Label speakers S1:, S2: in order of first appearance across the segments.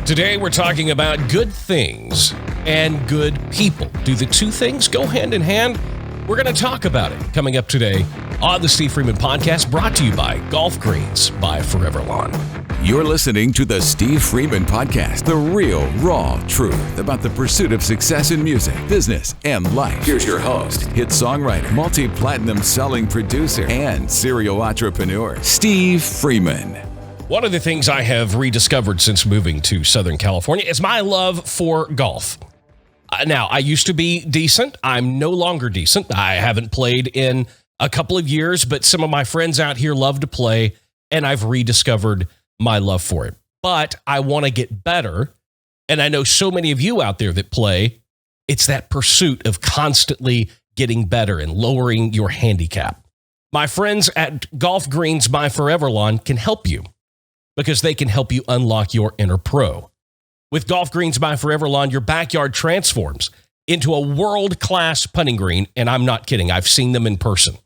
S1: Today we're talking about good things and good people. Do the two things go hand in hand? We're going to talk about it coming up today on the Steve Freeman Podcast, brought to you by Golf Greens by Forever Lawn.
S2: You're listening to the Steve Freeman Podcast, the real, raw truth about the pursuit of success in music, business, and life. Here's your host, hit songwriter, multi-platinum selling producer, and serial entrepreneur, Steve Freeman.
S1: One of the things I have rediscovered since moving to Southern California is my love for golf. Now, I used to be decent. I'm no longer decent. I haven't played in a couple of years, but some of my friends out here love to play, and I've rediscovered my love for it. But I want to get better, and I know so many of you out there that play. It's that pursuit of constantly getting better and lowering your handicap. My friends at Golf Greens by Forever Lawn can help you, because they can help you unlock your inner pro. With Golf Greens by Forever Lawn, your backyard transforms into a world-class putting green, and I'm not kidding. I've seen them in person.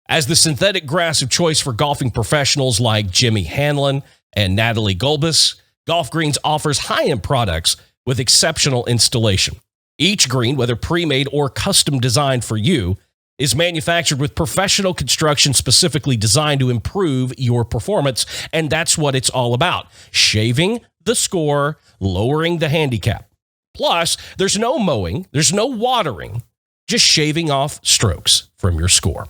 S1: As the synthetic grass of choice for golfing professionals like Jimmy Hanlon and Natalie Gulbis, Golf Greens offers high-end products with exceptional installation. Each green, whether pre-made or custom designed for you, is manufactured with professional construction specifically designed to improve your performance, and that's what it's all about. Shaving the score, lowering the handicap. Plus, there's no mowing, there's no watering, just shaving off strokes from your score.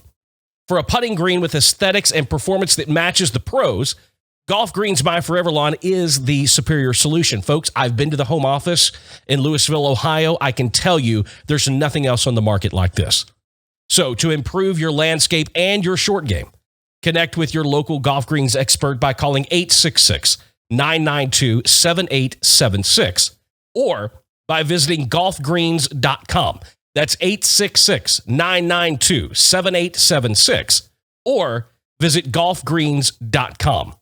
S1: For a putting green with aesthetics and performance that matches the pros, Golf Greens by Forever Lawn is the superior solution. Folks, I've been to the home office in Louisville, Ohio. I can tell you there's nothing else on the market like this. So to improve your landscape and your short game, connect with your local Golf Greens expert by calling 866-992-7876 or by visiting golfgreens.com. That's 866-992-7876 or visit golfgreens.com.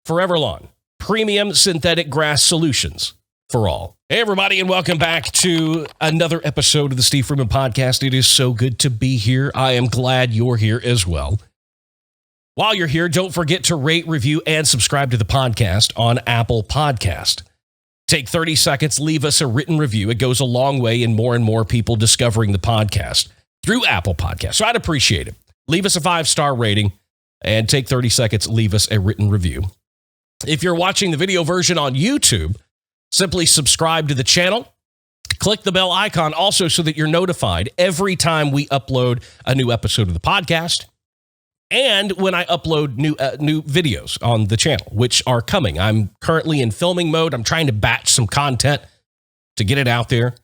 S1: Forever Lawn, premium synthetic grass solutions for all. Hey, everybody, and welcome back to another episode of the Steve Freeman Podcast. It is so good to be here. I am glad you're here as well. While you're here, don't forget to rate, review, and subscribe to the podcast on Apple Podcast. Take 30 seconds, leave us a written review. It goes a long way in more and more people discovering the podcast through Apple Podcast. So I'd appreciate it. Leave us a 5-star rating and take 30 seconds, leave us a written review. If you're watching the video version on YouTube, simply subscribe to the channel. Click the bell icon also so that you're notified every time we upload a new episode of the podcast and when I upload new videos on the channel, which are coming. I'm currently in filming mode. I'm trying to batch some content to get it out there,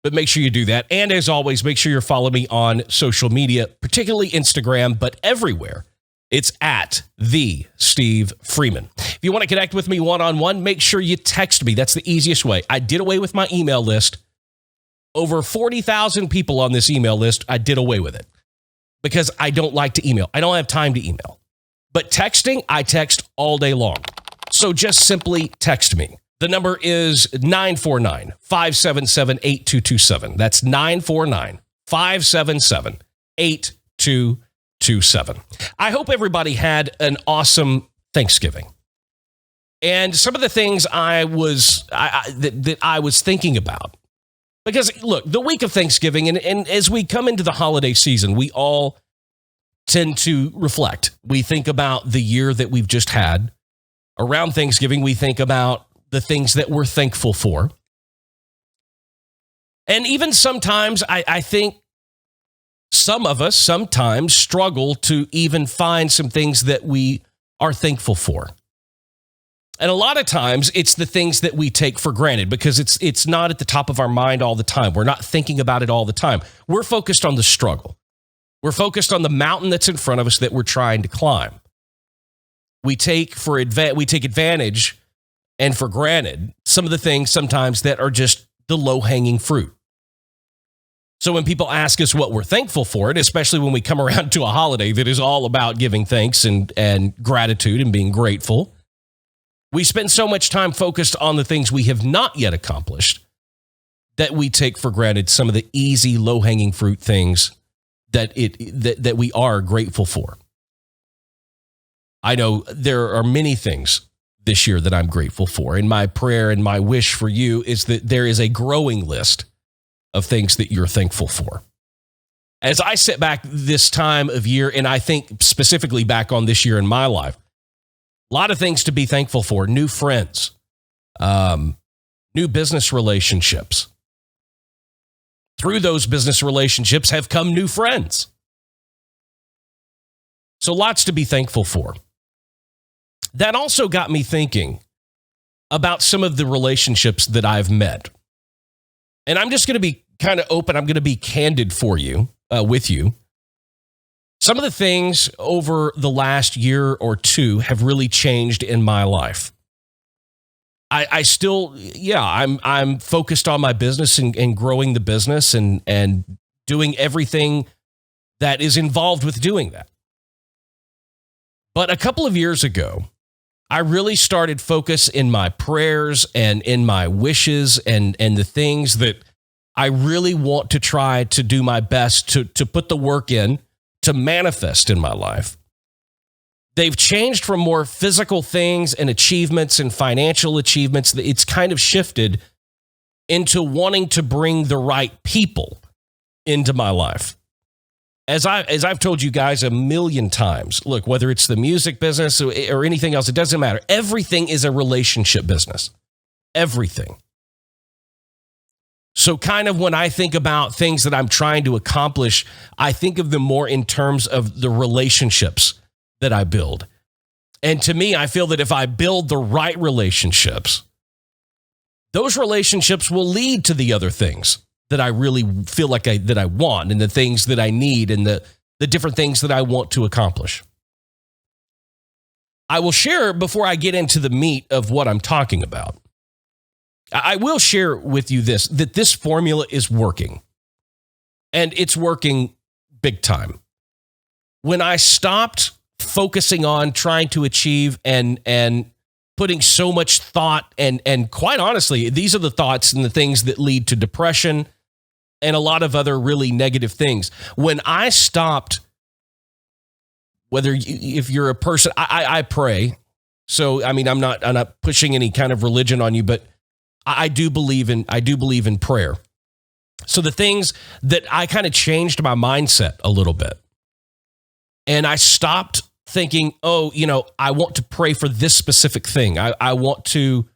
S1: but make sure you do that. And as always, make sure you're following me on social media, particularly Instagram, but everywhere. It's at the Steve Freeman. If you want to connect with me one-on-one, make sure you text me. That's the easiest way. I did away with my email list. Over 40,000 people on this email list, I did away with it because I don't like to email. I don't have time to email. But texting, I text all day long. So just simply text me. The number is 949-577-8227. That's 949-577-8227. I hope everybody had an awesome Thanksgiving. And some of the things I was thinking about, because look, the week of Thanksgiving, and as we come into the holiday season, we all tend to reflect. We think about the year that we've just had. Around Thanksgiving, we think about the things that we're thankful for. And even sometimes I think some of us sometimes struggle to even find some things that we are thankful for. And a lot of times it's the things that we take for granted because it's not at the top of our mind all the time. We're not thinking about it all the time. We're focused on the struggle. We're focused on the mountain that's in front of us that we're trying to climb. We take advantage and for granted some of the things sometimes that are just the low-hanging fruit. So when people ask us what we're thankful for, and especially when we come around to a holiday that is all about giving thanks and gratitude and being grateful, we spend so much time focused on the things we have not yet accomplished that we take for granted some of the easy, low-hanging fruit things that we are grateful for. I know there are many things this year that I'm grateful for. And my prayer and my wish for you is that there is a growing list of things that you're thankful for. As I sit back this time of year, and I think specifically back on this year in my life, a lot of things to be thankful for. New friends, new business relationships. Through those business relationships have come new friends. So lots to be thankful for. That also got me thinking about some of the relationships that I've met. And I'm just going to be kind of open. I'm going to be candid with you. Some of the things over the last year or two have really changed in my life. I'm focused on my business and growing the business and doing everything that is involved with doing that. But a couple of years ago, I really started focus in my prayers and in my wishes and the things that I really want to try to do my best to put the work in to manifest in my life. They've changed from more physical things and achievements and financial achievements. It's kind of shifted into wanting to bring the right people into my life. As I've told you guys a million times, look, whether it's the music business or anything else, it doesn't matter. Everything is a relationship business. Everything. So kind of when I think about things that I'm trying to accomplish, I think of them more in terms of the relationships that I build. And to me, I feel that if I build the right relationships, those relationships will lead to the other things that I really feel like that I want, and the things that I need, and the different things that I want to accomplish. I will share, before I get into the meat of what I'm talking about, I will share with you that this formula is working. And it's working big time. When I stopped focusing on trying to achieve and putting so much thought, and quite honestly, these are the thoughts and the things that lead to depression and a lot of other really negative things. When I stopped, if you're a person, I pray. So, I mean, I'm not pushing any kind of religion on you, but I do believe in prayer. So the things that I kind of changed my mindset a little bit. And I stopped thinking, I want to pray for this specific thing. I want to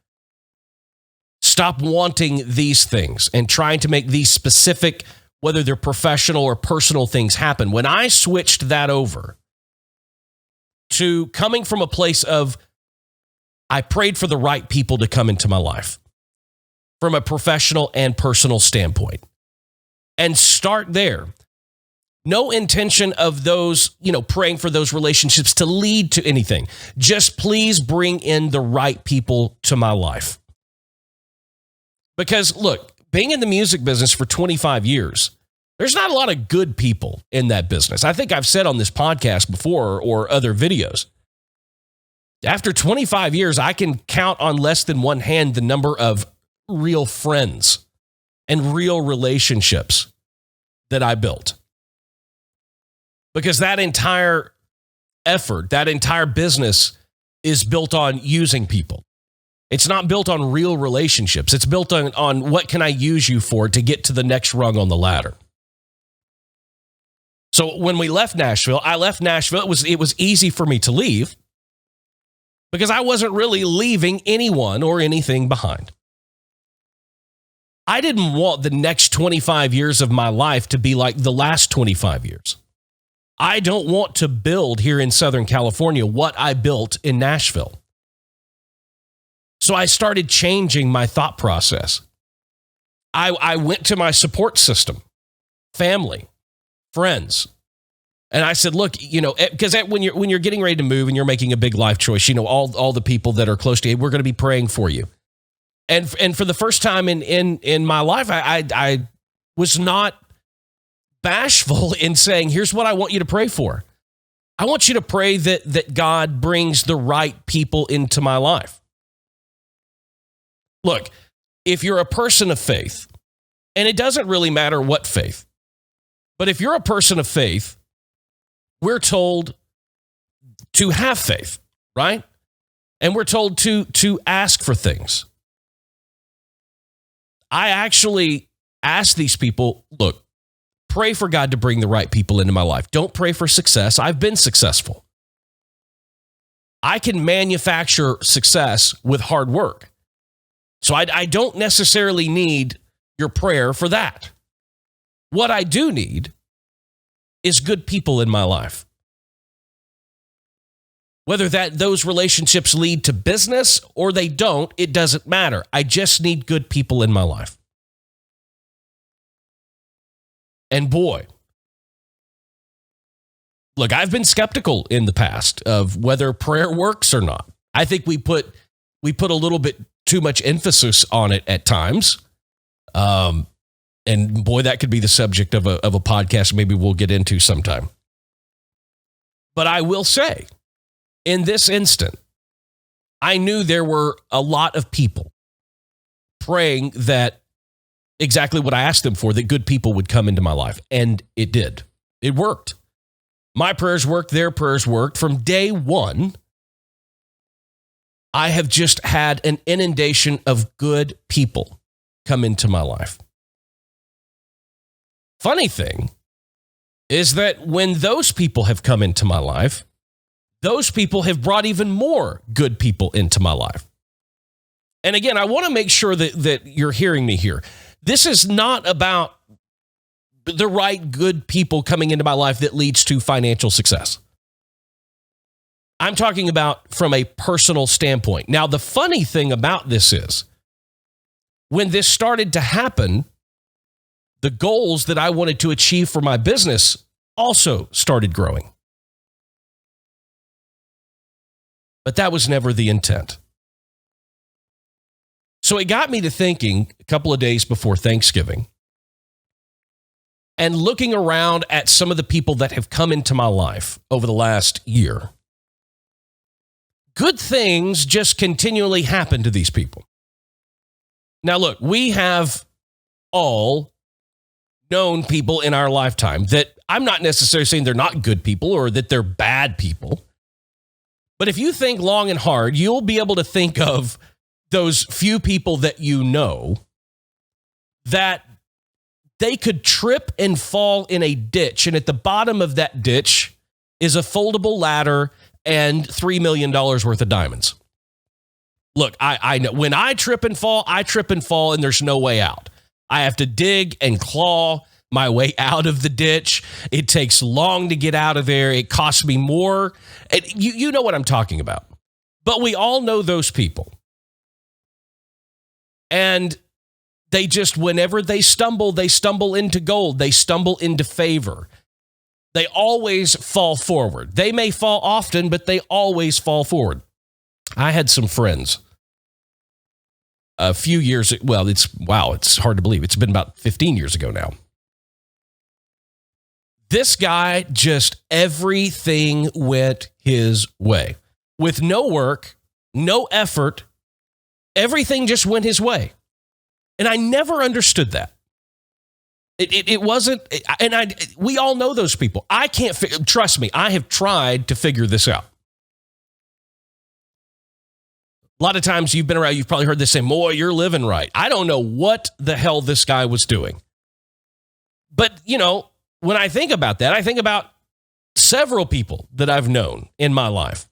S1: stop wanting these things and trying to make these specific, whether they're professional or personal things, happen. When I switched that over to coming from a place of, I prayed for the right people to come into my life from a professional and personal standpoint, and start there. No intention of those, praying for those relationships to lead to anything. Just please bring in the right people to my life. Because look, being in the music business for 25 years, there's not a lot of good people in that business. I think I've said on this podcast before or other videos, after 25 years, I can count on less than one hand the number of real friends and real relationships that I built. Because that entire effort, that entire business is built on using people. It's not built on real relationships. It's built on what can I use you for to get to the next rung on the ladder. So when we left Nashville, it was easy for me to leave because I wasn't really leaving anyone or anything behind. I didn't want the next 25 years of my life to be like the last 25 years. I don't want to build here in Southern California what I built in Nashville. So I started changing my thought process. I went to my support system, family, friends, and I said, look, because when you're getting ready to move and you're making a big life choice, all the people that are close to you, we're going to be praying for you. And for the first time in my life, I was not bashful in saying, here's what I want you to pray for. I want you to pray that God brings the right people into my life. Look, if you're a person of faith, and it doesn't really matter what faith, but if you're a person of faith, we're told to have faith, right? And we're told to ask for things. I actually ask these people, look, pray for God to bring the right people into my life. Don't pray for success. I've been successful. I can manufacture success with hard work. So I don't necessarily need your prayer for that. What I do need is good people in my life. Whether those relationships lead to business or they don't, it doesn't matter. I just need good people in my life. And boy, look, I've been skeptical in the past of whether prayer works or not. I think we put a little bit too much emphasis on it at times. And boy, that could be the subject of a podcast maybe we'll get into sometime. But I will say, in this instant, I knew there were a lot of people praying that exactly what I asked them for, that good people would come into my life. And it did. It worked. My prayers worked. Their prayers worked. From day one, I have just had an inundation of good people come into my life. Funny thing is that when those people have come into my life, those people have brought even more good people into my life. And again, I want to make sure that you're hearing me here. This is not about the right good people coming into my life that leads to financial success. I'm talking about from a personal standpoint. Now, the funny thing about this is, when this started to happen, the goals that I wanted to achieve for my business also started growing. But that was never the intent. So it got me to thinking a couple of days before Thanksgiving and looking around at some of the people that have come into my life over the last year. Good things just continually happen to these people. Now, look, we have all known people in our lifetime that I'm not necessarily saying they're not good people or that they're bad people. But if you think long and hard, you'll be able to think of those few people that you know that they could trip and fall in a ditch. And at the bottom of that ditch is a foldable ladder and $3 million worth of diamonds. Look, I know when I trip and fall, and there's no way out. I have to dig and claw my way out of the ditch. It takes long to get out of there. It costs me more. You know what I'm talking about. But we all know those people. And they just, whenever they stumble into gold. They stumble into favor. They always fall forward. They may fall often, but they always fall forward. I had some friends a few years, it's hard to believe. It's been about 15 years ago now. This guy, just everything went his way. With no work, no effort, everything just went his way. And I never understood that. It wasn't, and we all know those people. I can't, trust me, I have tried to figure this out. A lot of times you've been around, you've probably heard this say, boy, you're living right. I don't know what the hell this guy was doing. But, when I think about that, I think about several people that I've known in my life.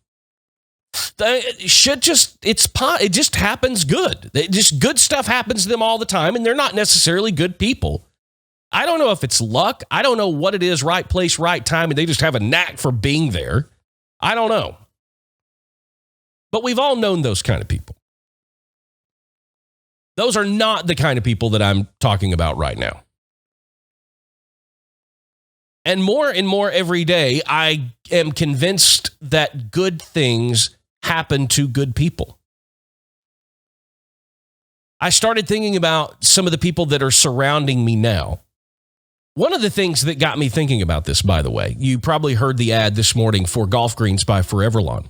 S1: It just happens good. Good stuff happens to them all the time, and they're not necessarily good people. I don't know if it's luck. I don't know what it is, right place, right time, and they just have a knack for being there. I don't know. But we've all known those kind of people. Those are not the kind of people that I'm talking about right now. And more every day, I am convinced that good things happen to good people. I started thinking about some of the people that are surrounding me now. One of the things that got me thinking about this, by the way, you probably heard the ad this morning for golf greens by Foreverlawn.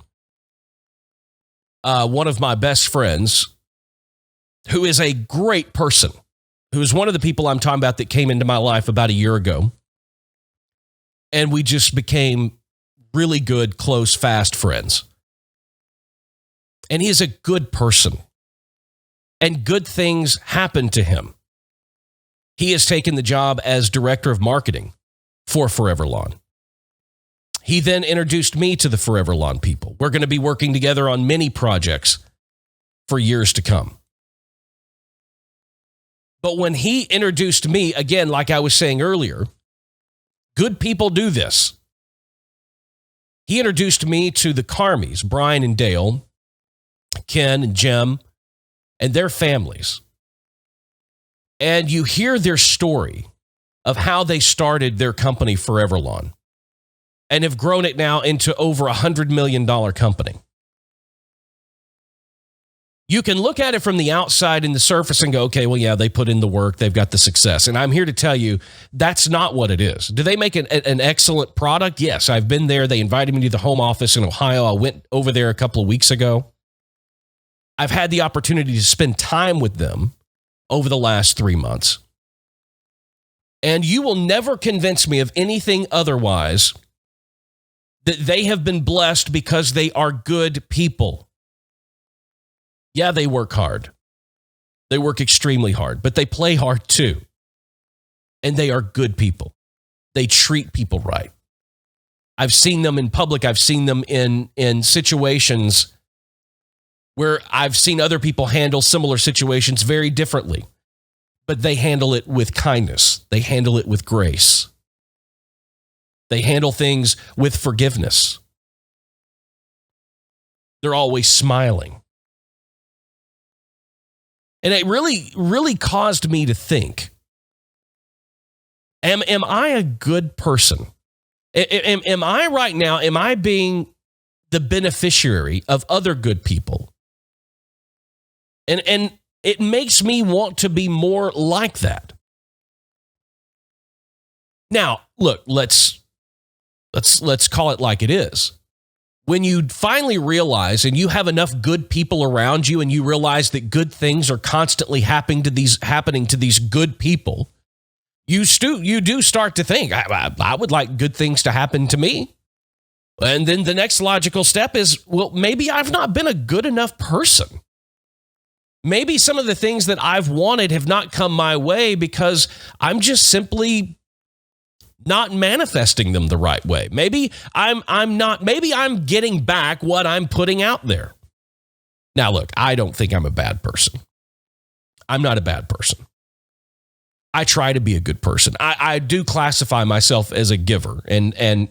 S1: One of my best friends, who is a great person, who is one of the people I'm talking about that came into my life about a year ago. And we just became really good, close, fast friends. And he is a good person. And good things happen to him. He has taken the job as director of marketing for Forever Lawn. He then introduced me to the Forever Lawn people. We're going to be working together on many projects for years to come. But when he introduced me, again, like I was saying earlier, good people do this. He introduced me to the Carmies, Brian and Dale, Ken and Jim, and their families. And you hear their story of how they started their company, Forever Lawn, and have grown it now into over $100 million company. You can look at it from the outside in the surface and go, okay, well, yeah, they put in the work. They've got the success. And I'm here to tell you that's not what it is. Do they make an excellent product? Yes, I've been there. They invited me to the home office in Ohio. I went over there a couple of weeks ago. I've had the opportunity to spend time with them over the last 3 months. And you will never convince me of anything otherwise that they have been blessed because they are good people. Yeah, they work hard. They work extremely hard, but they play hard too. And they are good people. They treat people right. I've seen them in public. I've seen them in situations where I've seen other people handle similar situations very differently. But they handle it with kindness. They handle it with grace. They handle things with forgiveness. They're always smiling. And it really caused me to think, am I a good person? Am I right now, am I being the beneficiary of other good people? And it makes me want to be more like that. Now, look, let's call it like it is. When you finally realize and you have enough good people around you and you realize that good things are constantly happening to these good people, you do start to think, I would like good things to happen to me. And then the next logical step is, well, maybe I've not been a good enough person. Maybe some of the things that I've wanted have not come my way because I'm just simply not manifesting them the right way. Maybe I'm getting back what I'm putting out there. Now, look, I don't think I'm a bad person. I'm not a bad person. I try to be a good person. I do classify myself as a giver. And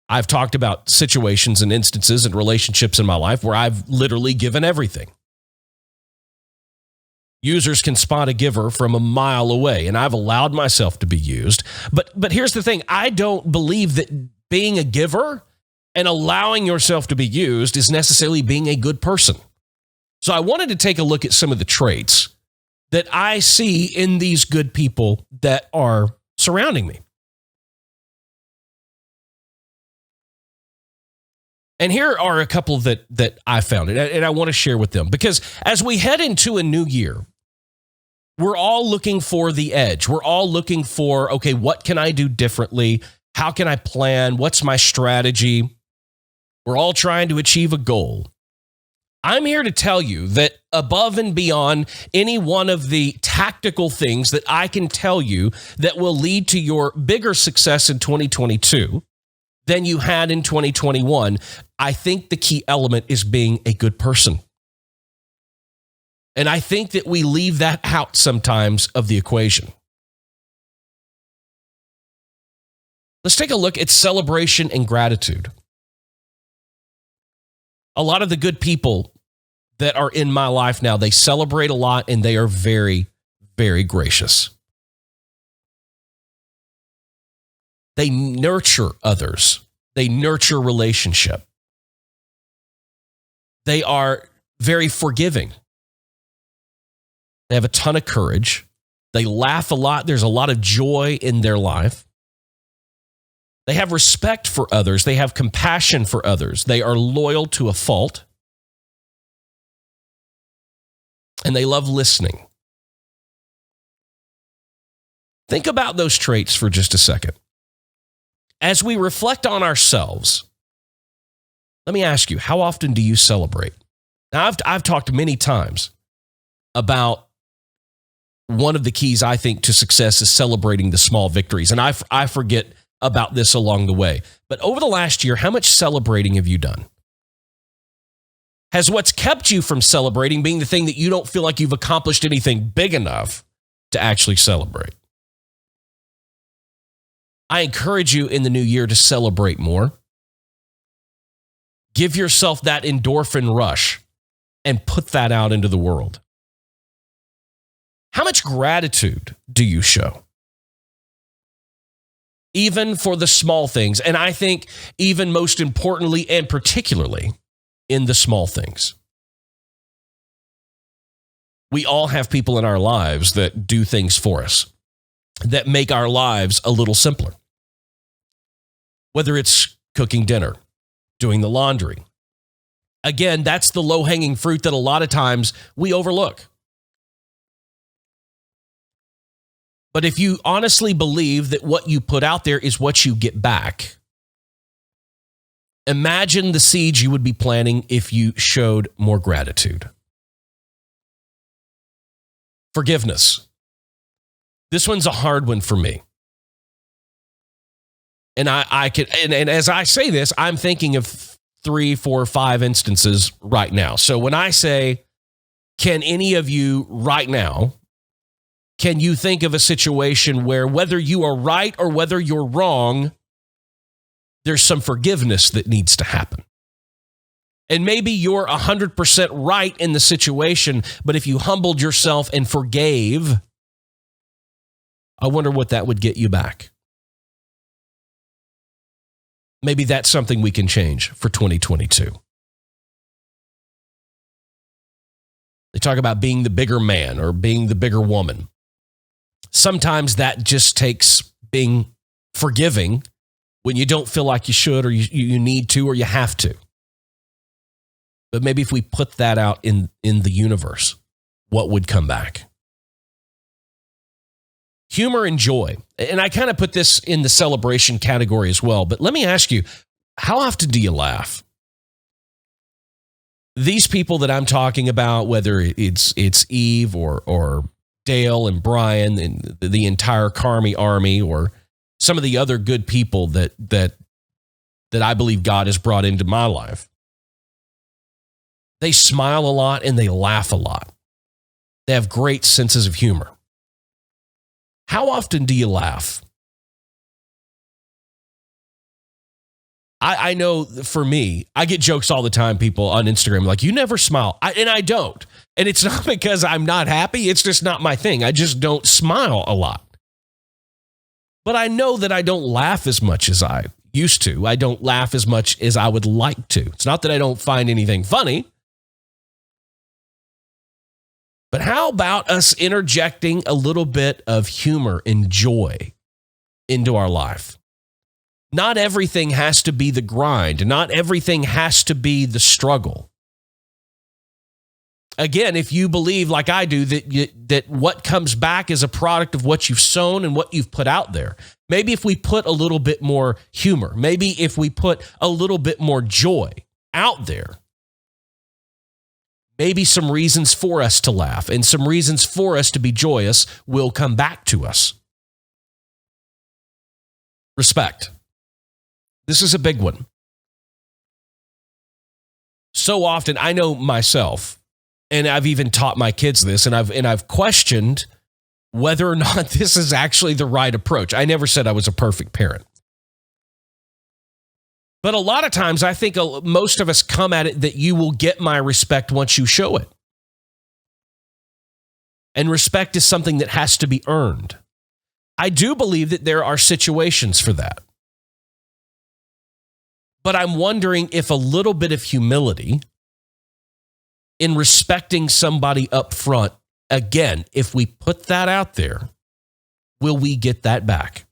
S1: I've talked about situations and instances and relationships in my life where I've literally given everything. Users can spot a giver from a mile away, and I've allowed myself to be used. But here's the thing. I don't believe that being a giver and allowing yourself to be used is necessarily being a good person. So I wanted to take a look at some of the traits that I see in these good people that are surrounding me. And here are a couple that I found, and I want to share with them. Because as we head into a new year, we're all looking for the edge. We're all looking for, okay, what can I do differently? How can I plan? What's my strategy? We're all trying to achieve a goal. I'm here to tell you that above and beyond any one of the tactical things that I can tell you that will lead to your bigger success in 2022 than you had in 2021, I think the key element is being a good person. And I think that we leave that out sometimes of the equation. Let's take a look at celebration and gratitude. A lot of the good people that are in my life now, they celebrate a lot and they are very, very gracious. They nurture others. They nurture relationship. They are very forgiving. They have a ton of courage. They laugh a lot. There's a lot of joy in their life. They have respect for others. They have compassion for others. They are loyal to a fault. And they love listening. Think about those traits for just a second. As we reflect on ourselves, let me ask you, how often do you celebrate? Now, I've talked many times about one of the keys, I think, to success is celebrating the small victories. And I forget about this along the way. But over the last year, how much celebrating have you done? Has what's kept you from celebrating being the thing that you don't feel like you've accomplished anything big enough to actually celebrate? I encourage you in the new year to celebrate more. Give yourself that endorphin rush and put that out into the world. How much gratitude do you show? Even for the small things. And I think even most importantly and particularly in the small things. We all have people in our lives that do things for us, that make our lives a little simpler. Whether it's cooking dinner, doing the laundry. Again, that's the low-hanging fruit that a lot of times we overlook. But if you honestly believe that what you put out there is what you get back, imagine the seeds you would be planting if you showed more gratitude. Forgiveness. This one's a hard one for me. And and as I say this, I'm thinking of 3, 4, 5 instances right now. So when I say, can any of you right now, can you think of a situation where whether you are right or whether you're wrong, there's some forgiveness that needs to happen? And maybe you're 100% right in the situation, but if you humbled yourself and forgave, I wonder what that would get you back. Maybe that's something we can change for 2022. They talk about being the bigger man or being the bigger woman. Sometimes that just takes being forgiving when you don't feel like you should or you need to or you have to. But maybe if we put that out in the universe, what would come back? Humor and joy. And I kind of put this in the celebration category as well. But let me ask you, how often do you laugh? These people that I'm talking about, whether it's Eve or Dale and Brian and the entire Carmi army or some of the other good people that I believe God has brought into my life, they smile a lot and they laugh a lot. They have great senses of humor. How often do you laugh? I know for me, I get jokes all the time, people on Instagram, like, you never smile. And I don't. And it's not because I'm not happy. It's just not my thing. I just don't smile a lot. But I know that I don't laugh as much as I used to. I don't laugh as much as I would like to. It's not that I don't find anything funny. But how about us interjecting a little bit of humor and joy into our life? Not everything has to be the grind. Not everything has to be the struggle. Again, if you believe, like I do, that what comes back is a product of what you've sown and what you've put out there. Maybe if we put a little bit more humor, maybe if we put a little bit more joy out there, maybe some reasons for us to laugh and some reasons for us to be joyous will come back to us. Respect. This is a big one. So often, I know myself, and I've even taught my kids this, and I've questioned whether or not this is actually the right approach. I never said I was a perfect parent. But a lot of times, I think most of us come at it that you will get my respect once you show it. And respect is something that has to be earned. I do believe that there are situations for that. But I'm wondering if a little bit of humility in respecting somebody up front, again, if we put that out there, will we get that back?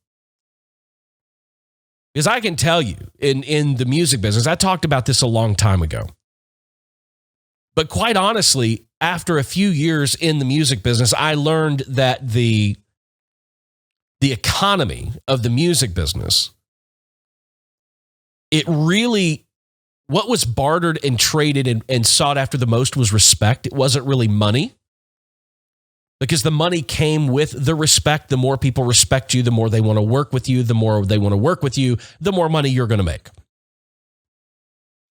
S1: Because I can tell you, in the music business, I talked about this a long time ago. But quite honestly, after a few years in the music business, I learned that the economy of the music business, it really what was bartered and traded and sought after the most was respect. It wasn't really money, because the money came with the respect. The more people respect you, the more they want to work with you. The more they want to work with you, the more money you're going to make.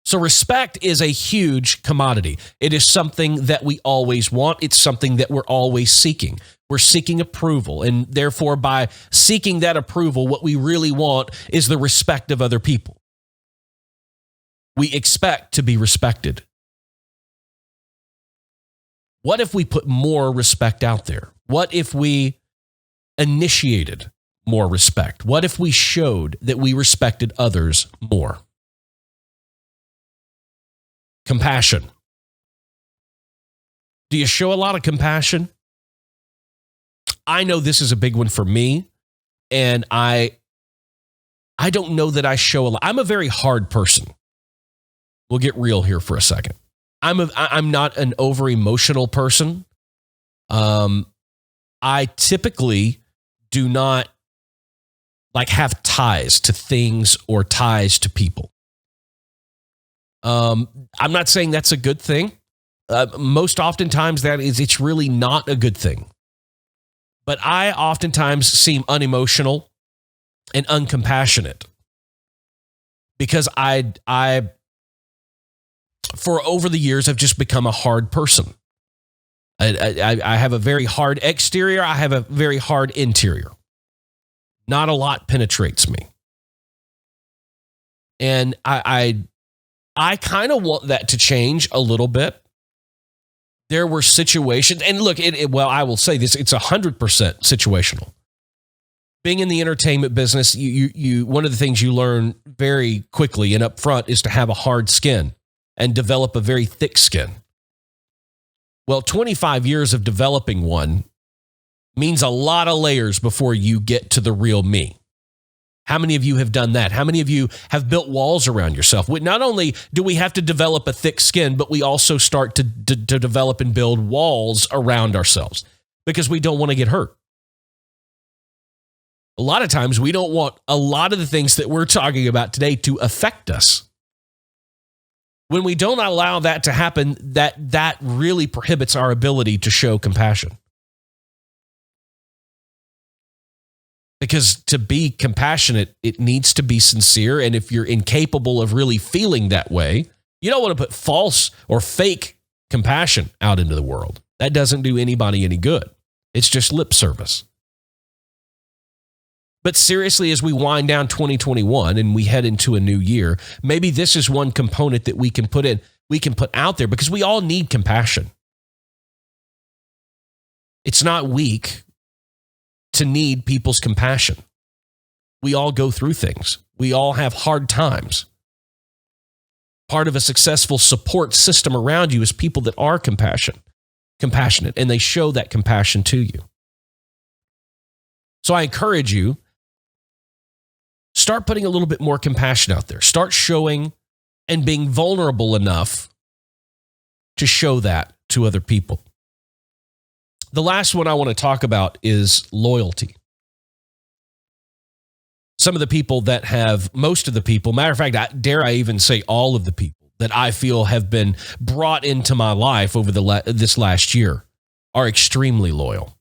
S1: So respect is a huge commodity. It is something that we always want. It's something that we're always seeking. We're seeking approval. And therefore, by seeking that approval, what we really want is the respect of other people. We expect to be respected. What if we put more respect out there? What if we initiated more respect? What if we showed that we respected others more? Compassion. Do you show a lot of compassion? I know this is a big one for me, and I don't know that I show a lot. I'm a very hard person. We'll get real here for a second. I'm not an over-emotional person. I typically do not have ties to things or ties to people. I'm not saying that's a good thing. Most oftentimes it's really not a good thing. But I oftentimes seem unemotional and uncompassionate because I for over the years have just become a hard person. I have a very hard exterior. I have a very hard interior. Not a lot penetrates me. And I kind of want that to change a little bit. There were situations, and look, I will say this, it's 100% situational. Being in the entertainment business, you one of the things you learn very quickly and up front is to have a hard skin and develop a very thick skin. Well, 25 years of developing one means a lot of layers before you get to the real me. How many of you have done that? How many of you have built walls around yourself? Not only do we have to develop a thick skin, but we also start to develop and build walls around ourselves because we don't want to get hurt. A lot of times we don't want a lot of the things that we're talking about today to affect us. When we don't allow that to happen, that really prohibits our ability to show compassion. Because to be compassionate, it needs to be sincere. And if you're incapable of really feeling that way, you don't want to put false or fake compassion out into the world. That doesn't do anybody any good. It's just lip service. But seriously, as we wind down 2021 and we head into a new year, maybe this is one component that we can put out there because we all need compassion. It's not weak to need people's compassion. We all go through things. We all have hard times. Part of a successful support system around you is people that are compassionate, and they show that compassion to you. So I encourage you, start putting a little bit more compassion out there. Start showing and being vulnerable enough to show that to other people. The last one I want to talk about is loyalty. Some of the people that have, most of the people, matter of fact, dare I even say all of the people that I feel have been brought into my life over this last year are extremely loyal.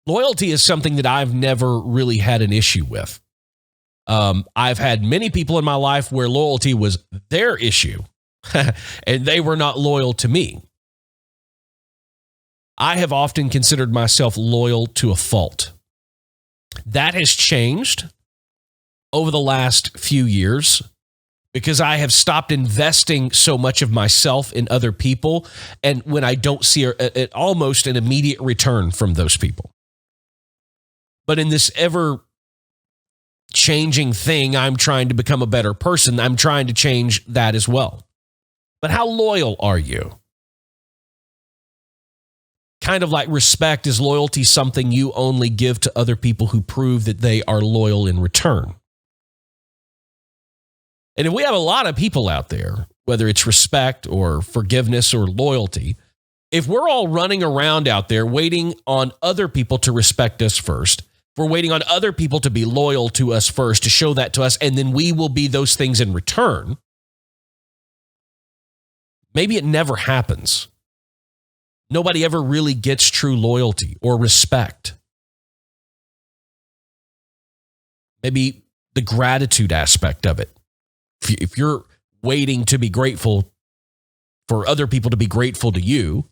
S1: Loyalty is something that I've never really had an issue with. I've had many people in my life where loyalty was their issue and they were not loyal to me. I have often considered myself loyal to a fault. That has changed over the last few years because I have stopped investing so much of myself in other people, and when I don't see almost an immediate return from those people. But in this ever-changing thing, I'm trying to become a better person. I'm trying to change that as well. But how loyal are you? Kind of like respect, is loyalty something you only give to other people who prove that they are loyal in return? And if we have a lot of people out there, whether it's respect or forgiveness or loyalty, if we're all running around out there waiting on other people to respect us first, we're waiting on other people to be loyal to us first, to show that to us, and then we will be those things in return, Maybe it never happens. Nobody ever really gets true loyalty or respect. Maybe the gratitude aspect of it. If you're waiting to be grateful for other people to be grateful to you,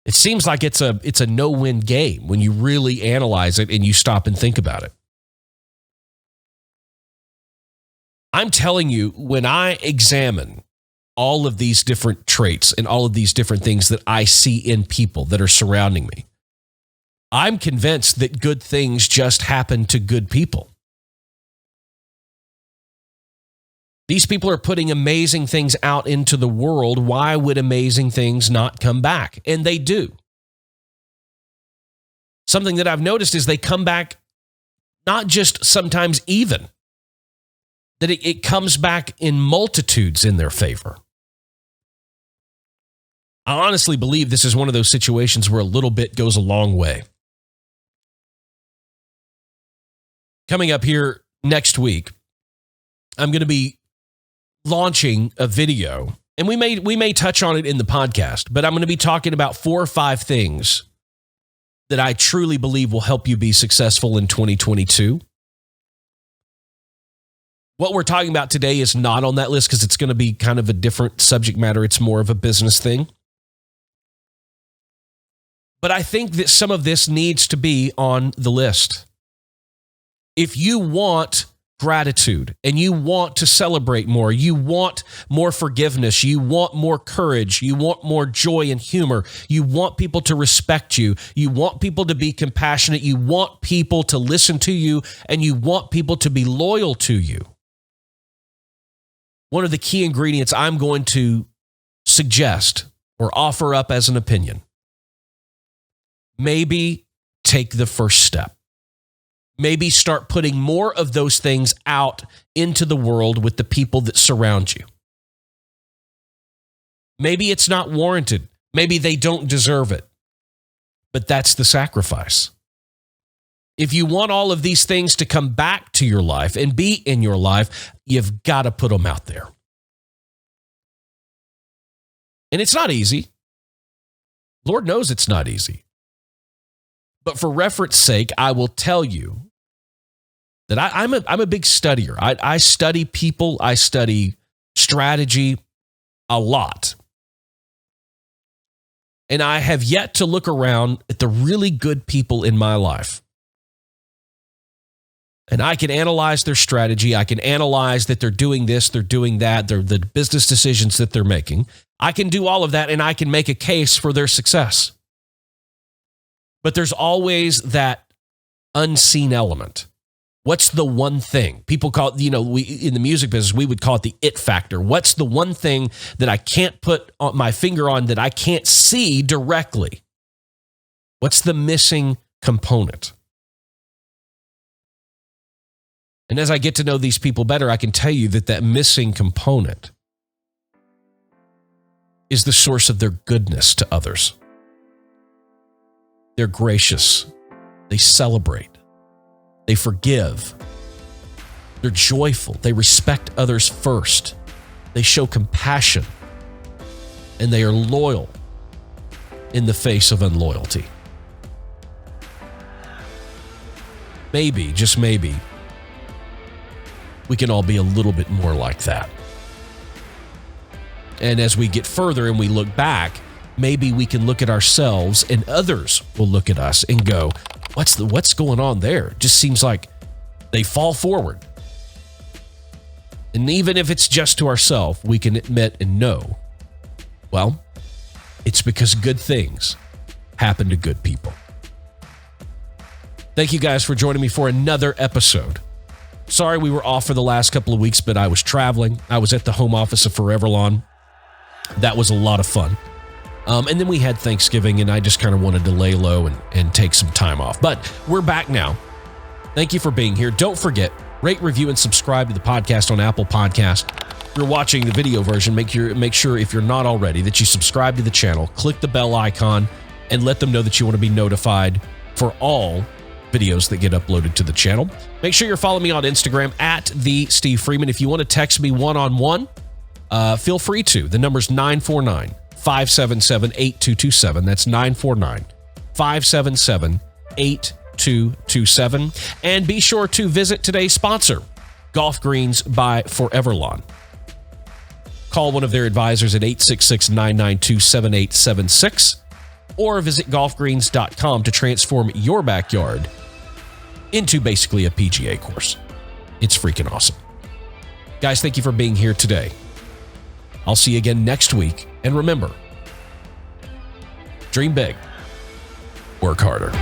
S1: it seems like it's a no-win game when you really analyze it and you stop and think about it. I'm telling you, when I examine all of these different traits and all of these different things that I see in people that are surrounding me, I'm convinced that good things just happen to good people. These people are putting amazing things out into the world. Why would amazing things not come back? And they do. Something that I've noticed is they come back not just sometimes even, that it comes back in multitudes in their favor. I honestly believe this is one of those situations where a little bit goes a long way. Coming up here next week, I'm going to be launching a video, and we may touch on it in the podcast, but I'm going to be talking about 4 or 5 things that I truly believe will help you be successful in 2022. What we're talking about today is not on that list because it's going to be kind of a different subject matter. It's more of a business thing. But I think that some of this needs to be on the list. If you want gratitude and you want to celebrate more, you want more forgiveness, you want more courage, you want more joy and humor, you want people to respect you, you want people to be compassionate, you want people to listen to you, and you want people to be loyal to you. One of the key ingredients I'm going to suggest or offer up as an opinion, maybe take the first step. Maybe start putting more of those things out into the world with the people that surround you. Maybe it's not warranted. Maybe they don't deserve it. But that's the sacrifice. If you want all of these things to come back to your life and be in your life, you've got to put them out there. And it's not easy. Lord knows it's not easy. But for reference sake, I will tell you that I'm a big studier. I study people. I study strategy a lot. And I have yet to look around at the really good people in my life. And I can analyze their strategy. I can analyze that they're doing this, they're doing that, they're the business decisions that they're making. I can do all of that, and I can make a case for their success. But there's always that unseen element. What's the one thing? People call it, in the music business, we would call it the it factor. What's the one thing that I can't put my finger on, that I can't see directly? What's the missing component? And as I get to know these people better, I can tell you that missing component is the source of their goodness to others. They're gracious. They celebrate. They forgive. They're joyful. They respect others first. They show compassion. And they are loyal in the face of unloyalty. Maybe, just maybe, we can all be a little bit more like that. And as we get further and we look back, maybe we can look at ourselves and others will look at us and go, what's going on there? It just seems like they fall forward. And even if it's just to ourselves, we can admit and know, well, it's because good things happen to good people. Thank you guys for joining me for another episode. Sorry we were off for the last couple of weeks, but I was traveling. I was at the home office of Forever Lawn. That was a lot of fun. And then we had Thanksgiving, and I just kind of wanted to lay low and take some time off. But we're back now. Thank you for being here. Don't forget, rate, review, and subscribe to the podcast on Apple Podcast. If you're watching the video version, make sure, if you're not already, that you subscribe to the channel, click the bell icon, and let them know that you want to be notified for all videos that get uploaded to the channel. Make sure you're following me on Instagram at the Steve Freeman. If you want to text me one-on-one, feel free to. The number's 949-577-8227. That's 949-577-8227. And be sure to visit today's sponsor, Golf Greens by Foreverlawn. Call one of their advisors at 866-992-7876 or visit golfgreens.com to transform your backyard into basically a PGA course. It's freaking awesome. Guys, thank you for being here today. I'll see you again next week. And remember, dream big, work harder.